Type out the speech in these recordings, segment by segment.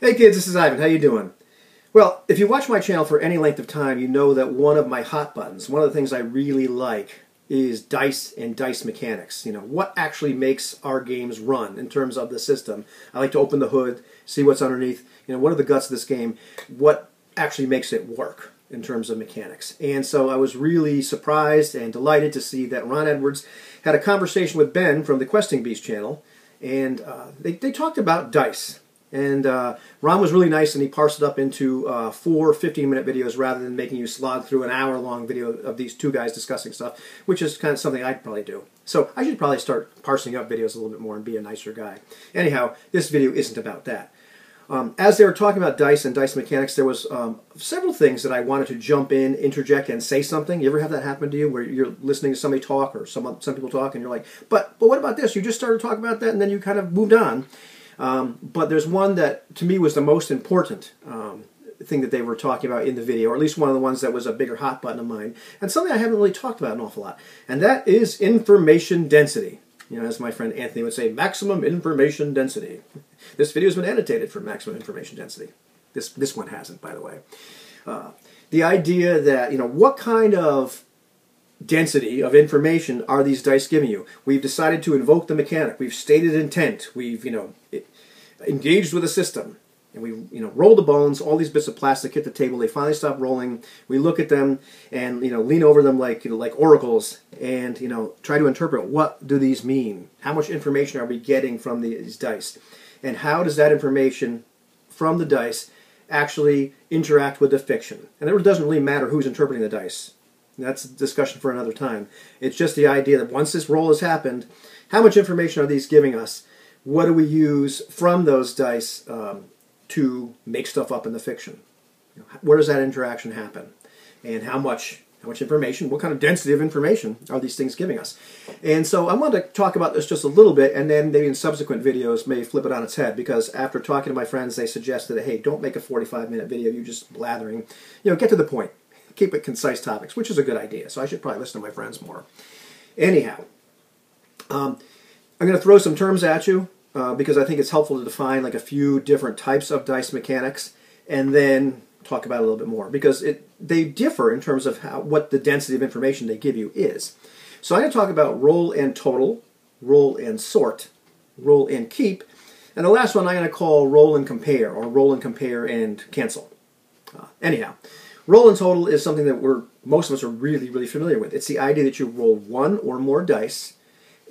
Hey kids, this is Ivan. How you doing? Well, if you watch my channel for any length of time, you know that one of my hot buttons, one of the things I really like, is dice and dice mechanics. You know, what actually makes our games run in terms of the system. I like to open the hood, see what's underneath. You know, what are the guts of this game? What actually makes it work in terms of mechanics? And so I was really surprised and delighted to see that Ron Edwards had a conversation with Ben from the Questing Beast channel, and they talked about dice. And Ron was really nice, and he parsed it up into 4 15-minute videos rather than making you slog through an hour-long video of these two guys discussing stuff, which is kind of something I'd probably do. So I should probably start parsing up videos a little bit more and be a nicer guy. Anyhow, this video isn't about that. As they were talking about dice and dice mechanics, there was several things that I wanted to jump in, interject, and say something. You ever have that happen to you, where you're listening to somebody talk or some people talk, and you're like, but what about this? You just started talking about that, and then you kind of moved on. But there's one that, to me, was the most important thing that they were talking about in the video, or at least one of the ones that was a bigger hot button of mine, and something I haven't really talked about an awful lot, and that is information density. You know, as my friend Anthony would say, maximum information density. This video has been annotated for maximum information density. This one hasn't, by the way. The idea that, you know, what kind of density of information are these dice giving you? We've decided to invoke the mechanic. We've stated intent. We've, you know, engaged with the system. And we, you know, roll the bones. All these bits of plastic hit the table. They finally stop rolling. We look at them and, you know, lean over them like, you know, like oracles, and, you know, try to interpret, what do these mean? How much information are we getting from these dice? And how does that information from the dice actually interact with the fiction? And it doesn't really matter who's interpreting the dice. That's a discussion for another time. It's just the idea that once this roll has happened, how much information are these giving us? What do we use from those dice to make stuff up in the fiction? You know, where does that interaction happen? And how much information, what kind of density of information are these things giving us? And so I wanted to talk about this just a little bit, and then maybe in subsequent videos may flip it on its head, because after talking to my friends, they suggested that, hey, don't make a 45-minute video, you just blathering. You know, get to the point. Keep it concise topics, which is a good idea. So I should probably listen to my friends more. Anyhow, I'm going to throw some terms at you because I think it's helpful to define like a few different types of dice mechanics, and then talk about it a little bit more, because they differ in terms of what the density of information they give you is. So I'm going to talk about roll and total, roll and sort, roll and keep, and the last one I'm going to call roll and compare, or roll and compare and cancel. Anyhow. Roll and total is something that most of us are really, really familiar with. It's the idea that you roll one or more dice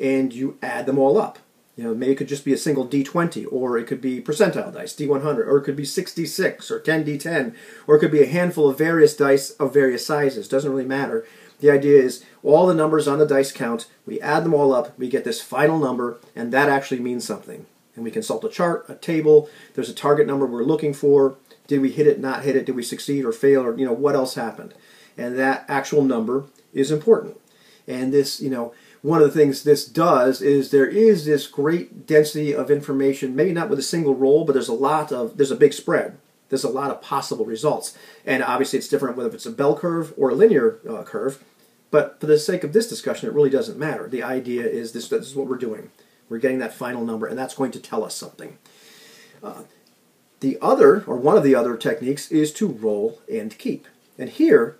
and you add them all up. You know, maybe it could just be a single D20, or it could be percentile dice, D100, or it could be 66 or 10D10, or it could be a handful of various dice of various sizes. Doesn't really matter. The idea is all the numbers on the dice count, we add them all up, we get this final number, and that actually means something. And we consult a chart, a table, there's a target number we're looking for. Did we hit it, not hit it? Did we succeed or fail? Or, you know, what else happened? And that actual number is important. And this, you know, one of the things this does is there is this great density of information, maybe not with a single roll, but there's a big spread. There's a lot of possible results. And obviously it's different whether it's a bell curve or a linear curve. But for the sake of this discussion, it really doesn't matter. The idea is this is what we're doing. We're getting that final number, and that's going to tell us something. The other, or one of the other techniques, is to roll and keep. And here,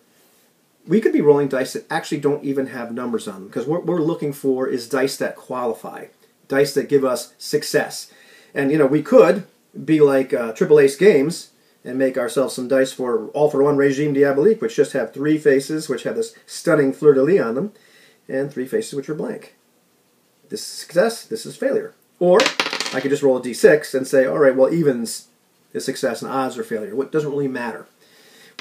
we could be rolling dice that actually don't even have numbers on them, because what we're looking for is dice that qualify, dice that give us success. And, you know, we could be like Triple Ace Games and make ourselves some dice for All for One Regime Diabolique, which just have 3 faces, which have this stunning fleur-de-lis on them, and 3 faces which are blank. This is success, this is failure. Or I could just roll a d6 and say, all right, well, evens is success and odds are failure. What doesn't really matter.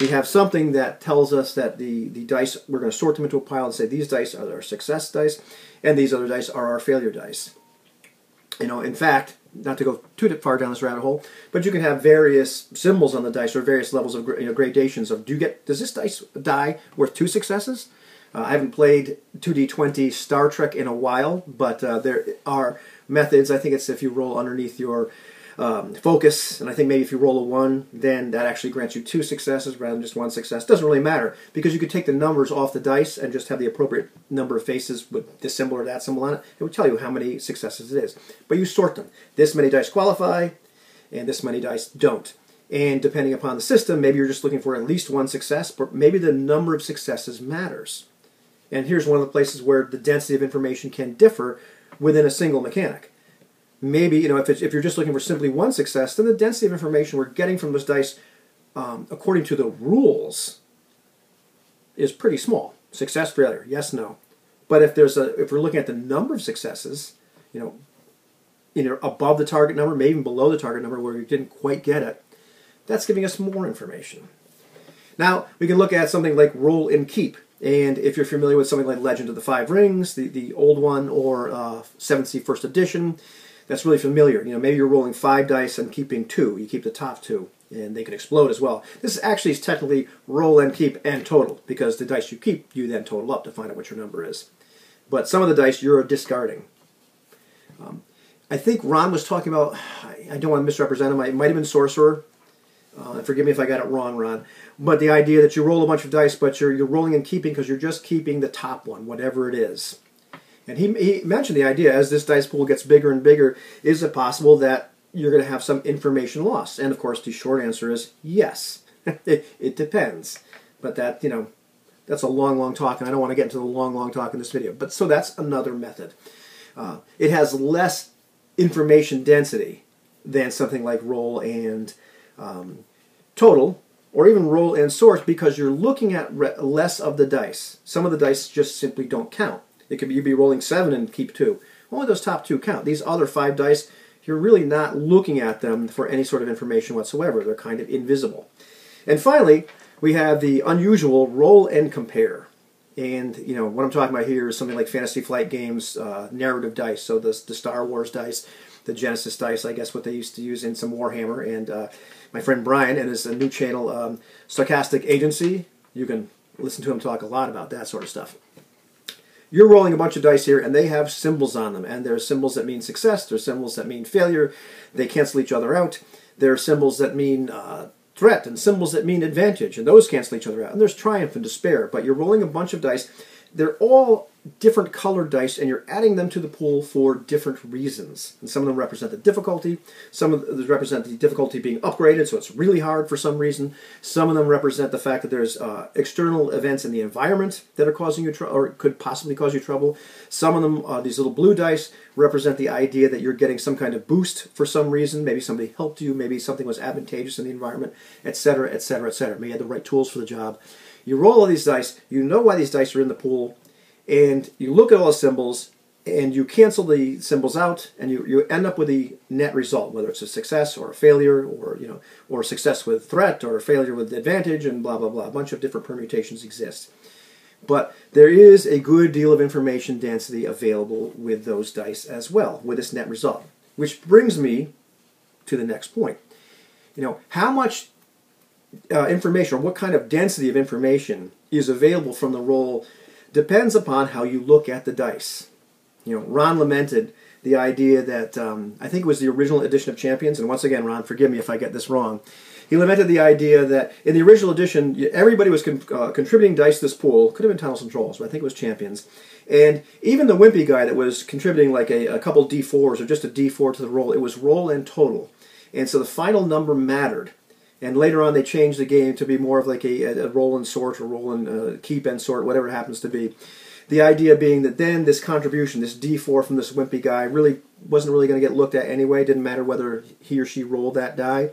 We have something that tells us that the dice, we're going to sort them into a pile and say these dice are our success dice and these other dice are our failure dice. You know, in fact, not to go too far down this rabbit hole, but you can have various symbols on the dice or various levels of, you know, gradations of, does this die worth 2 successes? I haven't played 2D20 Star Trek in a while, but there are methods. I think it's if you roll underneath your focus, and I think maybe if you roll a 1, then that actually grants you 2 successes rather than just 1 success. Doesn't really matter, because you could take the numbers off the dice and just have the appropriate number of faces with this symbol or that symbol on it. It would tell you how many successes it is. But you sort them. This many dice qualify, and this many dice don't. And depending upon the system, maybe you're just looking for at least one success, but maybe the number of successes matters. And here's one of the places where the density of information can differ within a single mechanic. Maybe, you know, if you're just looking for simply one success, then the density of information we're getting from those dice, according to the rules, is pretty small. Success, failure, yes, no. But if we're looking at the number of successes, you know, either above the target number, maybe even below the target number where we didn't quite get it, that's giving us more information. Now, we can look at something like roll and keep. And if you're familiar with something like Legend of the Five Rings, the old one, or 7th Sea First Edition, that's really familiar. You know, maybe you're rolling 5 dice and keeping 2. You keep the top 2, and they can explode as well. This actually is technically roll and keep and total, because the dice you keep, you then total up to find out what your number is. But some of the dice you're discarding. I think Ron was talking about, I don't want to misrepresent him, it might have been Sorcerer. Forgive me if I got it wrong, Ron. But the idea that you roll a bunch of dice, but you're rolling and keeping because you're just keeping the top one, whatever it is. And he mentioned the idea, as this dice pool gets bigger and bigger, is it possible that you're going to have some information loss? And of course, the short answer is yes. It depends. But that, you know, that's a long, long talk, and I don't want to get into the long, long talk in this video. But so that's another method. It has less information density than something like roll and total, or even roll and sort, because you're looking at less of the dice. Some of the dice just simply don't count. It could be you'd be rolling 7 and keep 2. Only those top 2 count. These other 5 dice, you're really not looking at them for any sort of information whatsoever. They're kind of invisible. And finally, we have the unusual roll and compare. And, you know, what I'm talking about here is something like Fantasy Flight Games narrative dice. So the Star Wars dice, the Genesis dice, I guess what they used to use in some Warhammer. And my friend Brian and his new channel, Stochastic Agency, you can listen to him talk a lot about that sort of stuff. You're rolling a bunch of dice here, and they have symbols on them. And there are symbols that mean success. There are symbols that mean failure. They cancel each other out. There are symbols that mean threat and symbols that mean advantage, and those cancel each other out. And there's triumph and despair. But you're rolling a bunch of dice. They're all different colored dice, and you're adding them to the pool for different reasons. And some of them represent the difficulty. Some of them represent the difficulty being upgraded, so it's really hard for some reason. Some of them represent the fact that there's external events in the environment that are causing you trouble, or could possibly cause you trouble. Some of them, these little blue dice, represent the idea that you're getting some kind of boost for some reason. Maybe somebody helped you, maybe something was advantageous in the environment, etc., etc., etc. Maybe you had the right tools for the job. You roll all these dice, you know why these dice are in the pool, and you look at all the symbols, and you cancel the symbols out, and you end up with the net result, whether it's a success or a failure, or or success with threat, or a failure with advantage, and blah blah blah. A bunch of different permutations exist. But there is a good deal of information density available with those dice as well, with this net result. Which brings me to the next point. You know, how much information, or what kind of density of information is available from the roll, depends upon how you look at the dice. You know, Ron lamented the idea that, I think it was the original edition of Champions, and once again, Ron, forgive me if I get this wrong. He lamented the idea that in the original edition, everybody was contributing dice to this pool. Could have been Tunnels and Trolls, but I think it was Champions. And even the wimpy guy that was contributing like a couple D4s, or just a D4 to the roll, it was roll and total. And so the final number mattered. And later on, they changed the game to be more of like a roll and sort, or roll and keep and sort, whatever it happens to be. The idea being that then this contribution, this D4 from this wimpy guy, really wasn't really going to get looked at anyway. It didn't matter whether he or she rolled that die.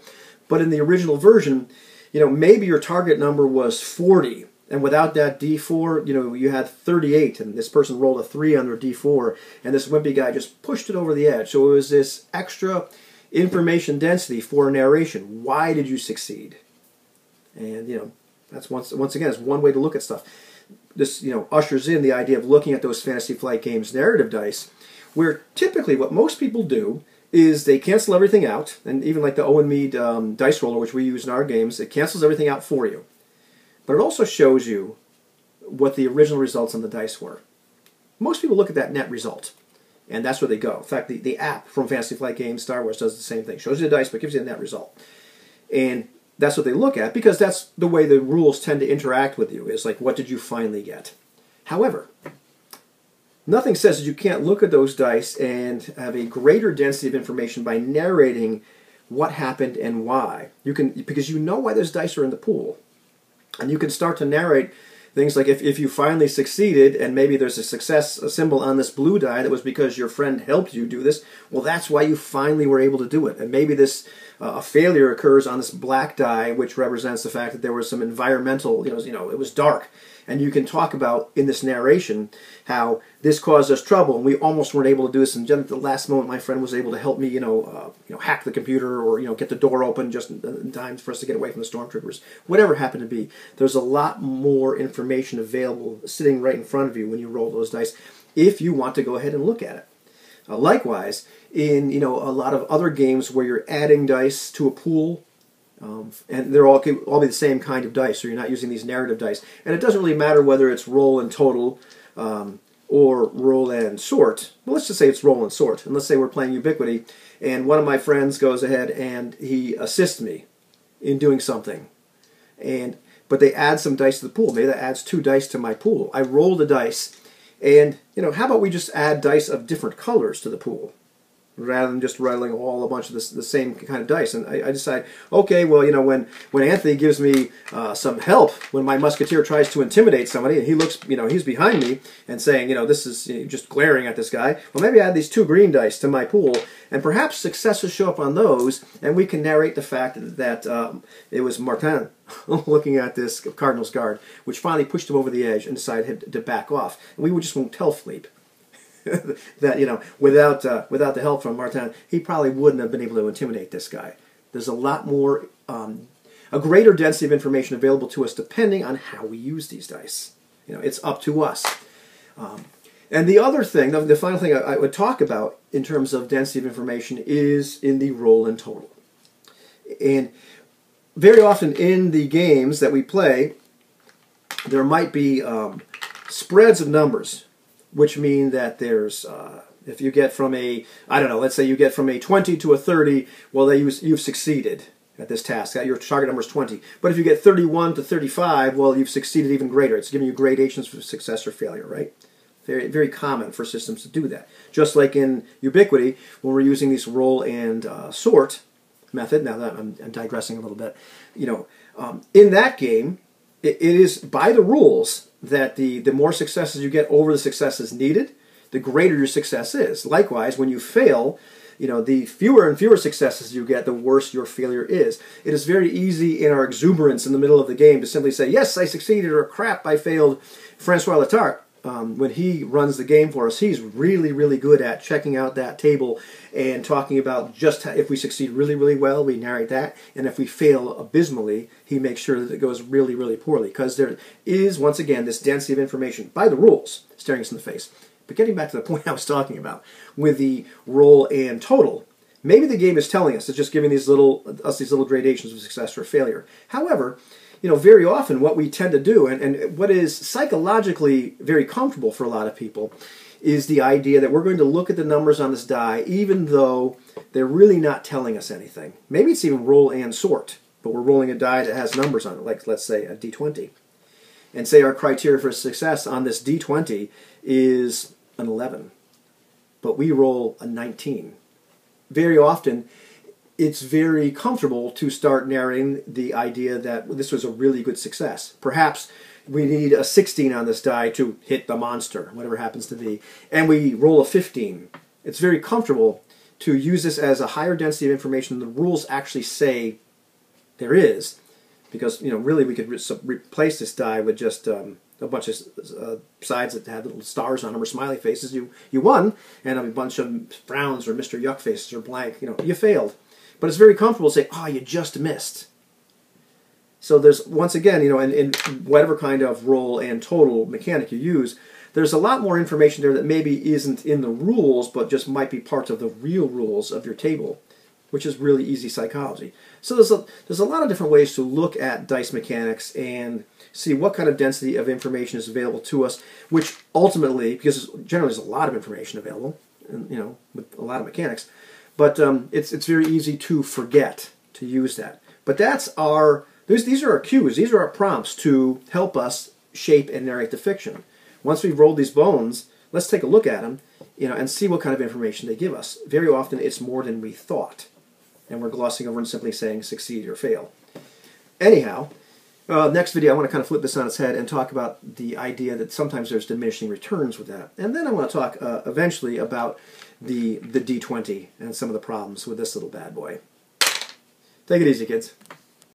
But in the original version, you know, maybe your target number was 40, and without that D4, you know, you had 38, and this person rolled a 3 on their D4, and this wimpy guy just pushed it over the edge. So it was this extra information density for narration. Why did you succeed? And, you know, that's once again, it's one way to look at stuff. This, you know, ushers in the idea of looking at those Fantasy Flight Games narrative dice, where typically what most people do is they cancel everything out, and even like the Owen Mead dice roller, which we use in our games, it cancels everything out for you. But it also shows you what the original results on the dice were. Most people look at that net result, and that's where they go. In fact, the app from Fantasy Flight Games, Star Wars, does the same thing. Shows you the dice, but gives you the net result. And that's what they look at, because that's the way the rules tend to interact with you, is like, what did you finally get? However, nothing says that you can't look at those dice and have a greater density of information by narrating what happened and why. You can, because you know why those dice are in the pool. And you can start to narrate things like if you finally succeeded and maybe there's a symbol on this blue die that was because your friend helped you do this, well, that's why you finally were able to do it. And maybe this a failure occurs on this black die, which represents the fact that there was some environmental, it was dark. And you can talk about in this narration how this caused us trouble, and we almost weren't able to do this. And at the last moment, my friend was able to help me, hack the computer or get the door open just in time for us to get away from the stormtroopers. Whatever happened to be, there's a lot more information available sitting right in front of you when you roll those dice, if you want to go ahead and look at it. Likewise, in a lot of other games where you're adding dice to a pool. And they're all be the same kind of dice, so you're not using these narrative dice. And it doesn't really matter whether it's roll and total or roll and sort. Well, let's just say it's roll and sort. And let's say we're playing Ubiquity, and one of my friends goes ahead and he assists me in doing something. But they add some dice to the pool. Maybe that adds 2 dice to my pool. I roll the dice, and how about we just add dice of different colors to the pool, rather than just rattling a bunch of the same kind of dice. And I decide, okay, well, when Anthony gives me some help, when my musketeer tries to intimidate somebody, and he looks, he's behind me and saying, this is just glaring at this guy, well, maybe I add these 2 green dice to my pool, and perhaps successes show up on those, and we can narrate the fact that it was Martin looking at this Cardinal's Guard, which finally pushed him over the edge and decided to back off. And we just won't tell Philippe that without the help from Martin, he probably wouldn't have been able to intimidate this guy. There's a lot more, a greater density of information available to us depending on how we use these dice. It's up to us. And the other thing, the final thing I would talk about in terms of density of information is in the roll and total. And very often in the games that we play, there might be spreads of numbers, which mean that there's, if you get from let's say you get from a 20 to a 30, well, you've succeeded at this task. Your target number is 20. But if you get 31 to 35, well, you've succeeded even greater. It's giving you gradations for success or failure, right? Very, very common for systems to do that. Just like in Ubiquity, when we're using this roll and sort method, now that I'm digressing a little bit, in that game, it is by the rules that the more successes you get over the successes needed, the greater your success is. Likewise, when you fail, the fewer and fewer successes you get, the worse your failure is. It is very easy in our exuberance in the middle of the game to simply say, yes, I succeeded, or crap, I failed. Francois Letarte, when he runs the game for us, he's really, really good at checking out that table and talking about just if we succeed really, really well, we narrate that, and if we fail abysmally, he makes sure that it goes really, really poorly, because there is, once again, this density of information by the rules staring us in the face. But getting back to the point I was talking about with the roll and total, maybe the game is telling us, it's just giving these little gradations of success or failure. However, very often what we tend to do, and what is psychologically very comfortable for a lot of people, is the idea that we're going to look at the numbers on this die even though they're really not telling us anything. Maybe it's even roll and sort, but we're rolling a die that has numbers on it, like let's say a D20. And say our criteria for success on this D20 is an 11, but we roll a 19. Very often, it's very comfortable to start narrating the idea that this was a really good success. Perhaps we need a 16 on this die to hit the monster, whatever it happens to be, and we roll a 15. It's very comfortable to use this as a higher density of information than the rules actually say there is, because really we could replace this die with just a bunch of sides that had little stars on them or smiley faces. You won, and a bunch of frowns or Mr. Yuck faces or blank. You failed. But it's very comfortable to say, oh, you just missed. So there's, once again, in whatever kind of roll and total mechanic you use, there's a lot more information there that maybe isn't in the rules, but just might be part of the real rules of your table, which is really easy psychology. So there's a lot of different ways to look at dice mechanics and see what kind of density of information is available to us, which ultimately, because generally there's a lot of information available, with a lot of mechanics, but it's very easy to forget to use that. But these are our cues, these are our prompts to help us shape and narrate the fiction. Once we've rolled these bones, let's take a look at them, and see what kind of information they give us. Very often it's more than we thought. and we're glossing over and simply saying succeed or fail. Anyhow, next video I want to kind of flip this on its head and talk about the idea that sometimes there's diminishing returns with that. And then I want to talk eventually about the D20 and some of the problems with this little bad boy. Take it easy, kids.